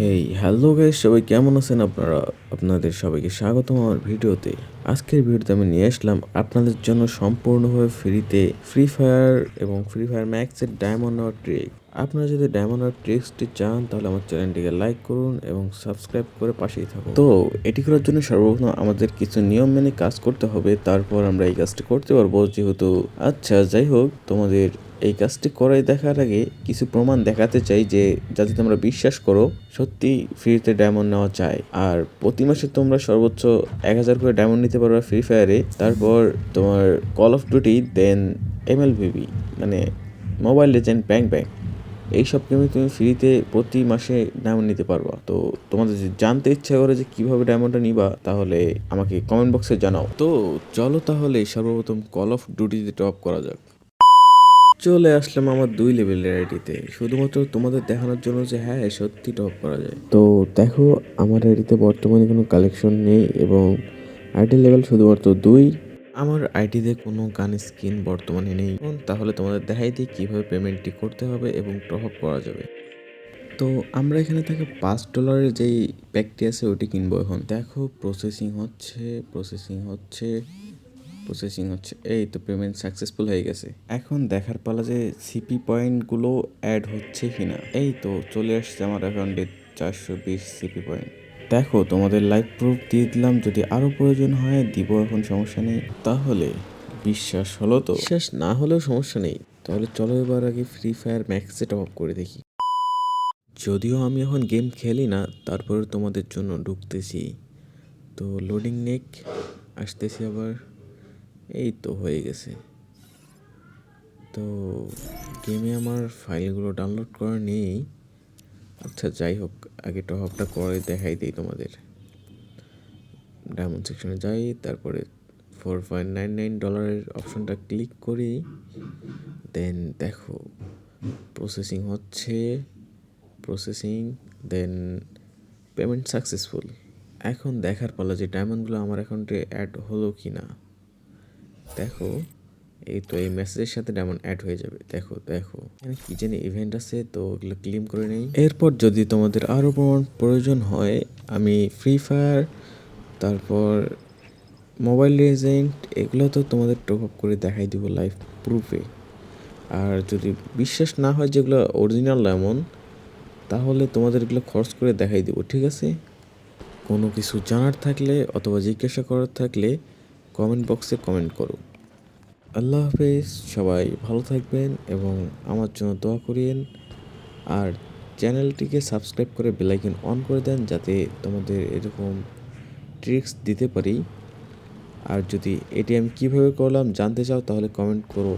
Hey hello guys, সবাই কেমন আছেন আপনারা? আপনাদের সবাইকে স্বাগতম আমার ভিডিওতে। আজকের ভিডিওতে আমি নিয়ে আসলাম আপনাদের জন্য সম্পূর্ণভাবে ফ্রিতে ফ্রি ফায়ার এবং ফ্রি ফায়ার ম্যাক্সের ডায়মন্ড নেওয়ার ট্রিক। আপনারা যদি ডায়মন্ড নেওয়ার ট্রিক্সটি চান তাহলে আমার চ্যানেলটিকে লাইক করুন এবং সাবস্ক্রাইব করে পাশেই থাকুন। তো এটি করার জন্য সর্বপ্রথম আমাদের কিছু নিয়ম মেনে কাজ করতে হবে, তারপর আমরা এই কাজটি করতে পারবো। যেহেতু যাই হোক, তোমাদের এই কাজটি করাই দেখার আগে কিছু প্রমাণ দেখাতে চাই যে যাতে তোমরা বিশ্বাস করো সত্যি ফ্রিতে ডায়মন্ড নেওয়া যায়। আর প্রতি মাসে তোমরা সর্বোচ্চ 1000 করে ডায়মন্ড নিতে পারবে ফ্রি ফায়ারে। তারপর তোমার call of duty, then MLBB মানে মোবাইল লেজেন্ড, ব্যাং ব্যাং, এইসব গেমে তুমি ফ্রিতে প্রতি মাসে ডায়মন্ড নিতে পারবা। তো তোমাদের যদি জানতে ইচ্ছা করে যে কিভাবে ডায়মন্ডটা নিবা তাহলে আমাকে কমেন্ট বক্সে জানাও। তো চলো তাহলে সর্বপ্রথম কল অফ ডিউটিতে টপ করা যাক। চলে আসলাম আমার 2 লেভেলের আইডিতে, শুধুমাত্র তোমাদের দেখানোর জন্য যে হ্যাঁ সত্যি টপ করা যায়। তো দেখো, আমার আইডিতে বর্তমানে কোনো কালেকশন নেই এবং আইডি লেভেল শুধুমাত্র 2। আমার আইডিতে কোনো গান স্কিন বর্তমানে নেই। তাহলে তোমাদের দেখাই দিই কীভাবে পেমেন্টটি করতে হবে এবং টপ আপ করা যাবে। তো আমরা এখানে থেকে $5 যেই প্যাকটি আছে ওটি কিনবো। এখন দেখো প্রসেসিং হচ্ছে, এই তো পেমেন্ট সাকসেসফুল হয়ে গেছে। এখন দেখার পালা যে সিপি পয়েন্টগুলো অ্যাড হচ্ছে কিনা। এই তো চলে আসছে আমার অ্যাকাউন্টে 420 সিপি পয়েন্ট। দেখো তোমাদের লাইভ প্রুফ দিয়ে দিলাম, যদি আরও প্রয়োজন হয় দিব, এখন সমস্যা নেই। তাহলে বিশ্বাস হলো তো? বিশ্বাস না হলেও সমস্যা নেই। তাহলে চলো এবার আগে ফ্রি ফায়ার ম্যাক্সে টপ আপ করে দেখি। যদিও আমি এখন গেম খেলি না, তারপরে তোমাদের জন্য ঢুকতেছি। তো লোডিং নেক, আসতেছি আবার। এই তো হয়ে গেছে। তো গেমে আমার ফাইলগুলো ডাউনলোড করা নেই। যাই হোক, আগে টপ আপটা করে দেখাই দিই তোমাদের। ডায়মন্ড সেকশনে যাই, তারপরে $4.99 অপশনটা ক্লিক করি। দেন দেখো প্রসেসিং হচ্ছে, দেন পেমেন্ট সাকসেসফুল। এখন দেখার পালা যে ডায়মন্ডগুলো আমার অ্যাকাউন্টে অ্যাড হলো কি না। দেখো এই তো এই মেসেজের সাথে ডায়মন্ড অ্যাড হয়ে যাবে। দেখো এখানে কি জানি ইভেন্ট আছে, তো ওগুলো ক্লেম করে নেই। এরপর যদি তোমাদের আরও প্রয়োজন হয়, আমি ফ্রি ফায়ার, তারপর মোবাইল লেজেন্ড, এগুলো তো তোমাদের টপ আপ করে দেখাই দিব লাইভ প্রুফে। আর যদি বিশ্বাস না হয় যেগুলো অরিজিনাল এমন, তাহলে তোমাদের এগুলো খরচ করে দেখাই দিব, ঠিক আছে? কোনো কিছু জানার থাকলে অথবা জিজ্ঞাসা করার থাকলে কমেন্ট বক্সে কমেন্ট করো। আল্লাহ হাফেজ, সবাই ভালো থাকবেন এবং আমার জন্য দোয়া করিয়েন। আর চ্যানেলটিকে সাবস্ক্রাইব করে বেল আইকন অন করে দেন, যাতে তোমাদের এরকম ট্রিক্স দিতে পারি। আর যদি এটি আমি কীভাবে করলাম জানতে চাও তাহলে কমেন্ট করো।